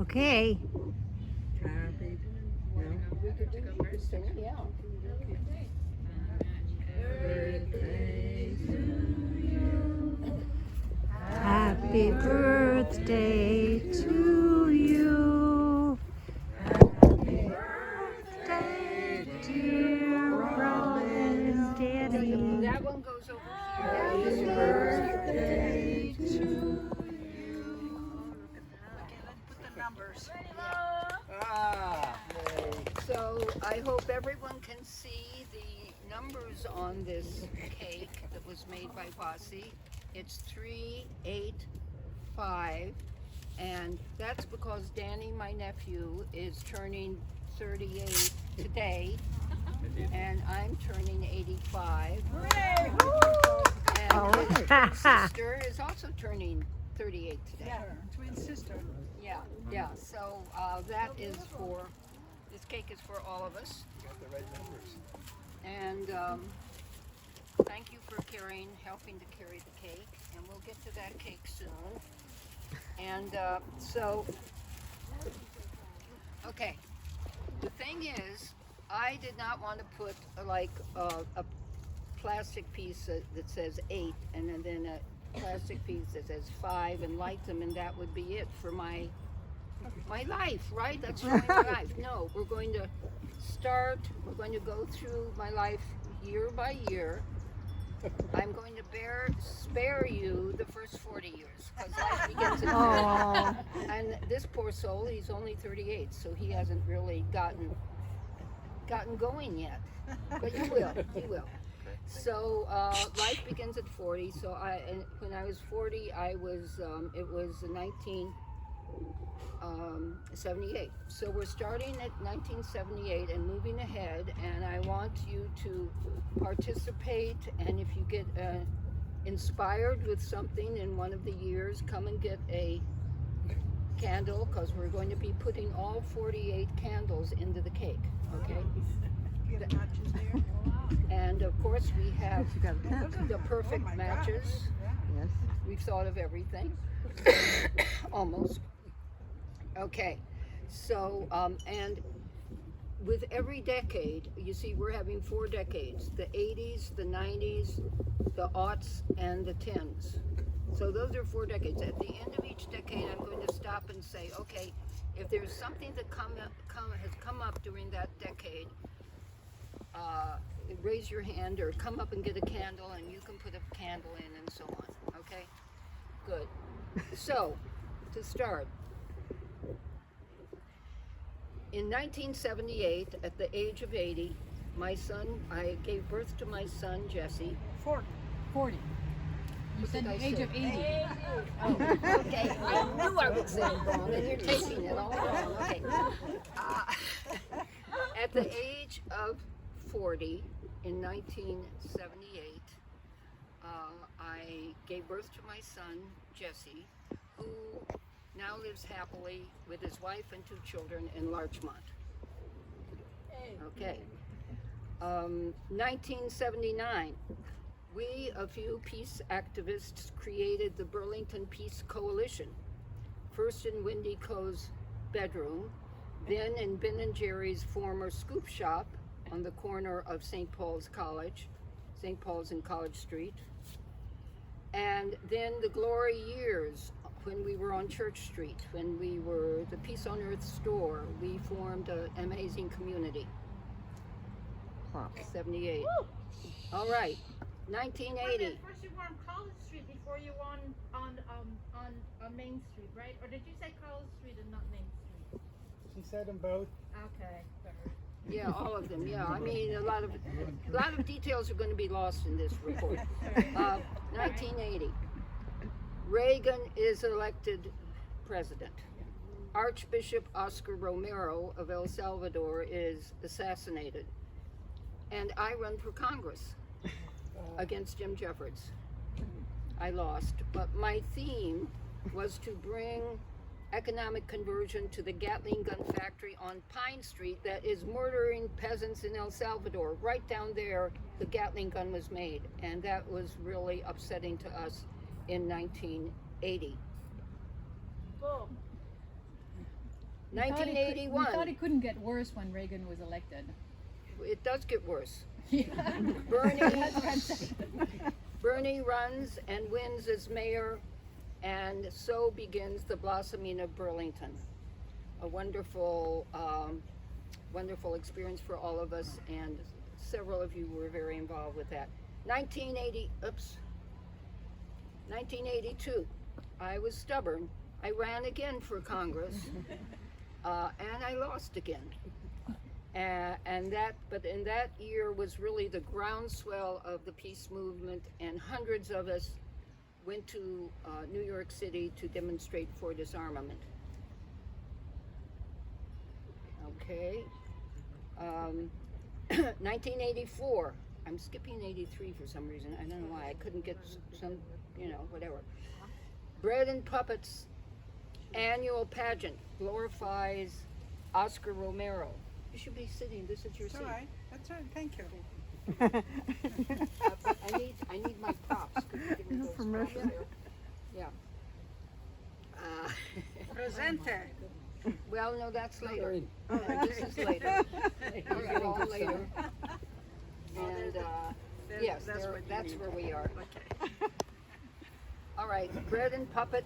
Okay. Happy. No. Yeah. Birthday to Happy birthday to you. Birthday, dear Robin Daddy. That one goes over Happy here. birthday to Okay, let's put the numbers. Ah. So I hope everyone can see the numbers on this cake that was made by Bossy. It's 385, and that's because Danny, my nephew, is turning 38 today, and I'm turning 85. All And his right. sister is also turning 38 today. Yeah, twin sister. Yeah, yeah. So that is for, this cake is for all of us. Got the right numbers. And thank you for helping to carry the cake. And we'll get to that cake soon. And okay. The thing is, I did not want to put a plastic piece that says 8 and then a plastic piece that says 5 and light them, and that would be it for my life, right? That's showing my life. No, we're going to go through my life year by year. I'm going to spare you the first 40 years because life begins at 40. Oh, And this poor soul, he's only 38, so he hasn't really gotten going yet. But you will, you will. So life begins at 40. So when I was 40, it was 1978. So we're starting at 1978 and moving ahead. And I want you to participate. And if you get inspired with something in one of the years, come and get a candle because we're going to be putting all 48 candles into the cake. Okay. You have matches there? And of course we have you got a pen. the perfect Oh my matches. God. Yes. We've thought of everything. Almost. Okay. So, and with every decade, you see, we're having 4 decades: the 80s, the 90s, the aughts, and the 10s. So those are 4 decades. At the end of each decade, I'm going to stop and say, okay, if there's something that has come up during that decade, raise your hand or come up and get a candle, and you can put a candle in and so on. Okay? Good. So, to start, in 1978, at the age of 80, I gave birth to my son, Jesse. 40. 40. You What said did I the age say? of 80. Oh, okay. I knew I would say it wrong, and you're taking it all wrong. Okay. At the age of 40, in 1978, I gave birth to my son, Jesse, who now lives happily with his wife and 2 children in Larchmont. Okay. 1979, we, a few peace activists, created the Burlington Peace Coalition. First in Wendy Coe's bedroom, then in Ben and Jerry's former scoop shop on the corner of St. Paul's and College Street. And then the glory years when we were on Church Street, when we were the Peace on Earth store, we formed an amazing community. 78. Woo! All right, 1980. First you were on College Street before you were on Main Street, right? Or did you say College Street and not Main Street? She said them both. Okay. Yeah, all of them. Yeah, I mean a lot of details are going to be lost in this report. 1980. Reagan is elected president. Archbishop Oscar Romero of El Salvador is assassinated. And I run for Congress against Jim Jeffords. I lost, but my theme was to bring economic conversion to the Gatling gun factory on Pine Street that is murdering peasants in El Salvador. Right down there, the Gatling gun was made, and that was really upsetting to us in 1980. Boom. We thought 1981. it couldn't get worse when Reagan was elected. It does get worse. Yeah. Bernie, That's what I'm saying. Bernie runs and wins as mayor, and so begins the blossoming of Burlington. A wonderful, wonderful experience for all of us, and several of you were very involved with that. 1982, I was stubborn. I ran again for Congress, and I lost again. But in that year was really the groundswell of the peace movement, and hundreds of us went to New York City to demonstrate for disarmament. Okay. 1984. I'm skipping 83 for some reason. I don't know why. I couldn't get some, whatever. Bread and Puppets annual pageant glorifies Oscar Romero. You should be sitting. This is your It's seat. all right. That's all right. Thank you. But I need my props. Could you give me those props permission. there? Yeah. Presente. Well, no, that's later. This is later. These are all later. And yes, that's where we are. All right, Bread and Puppet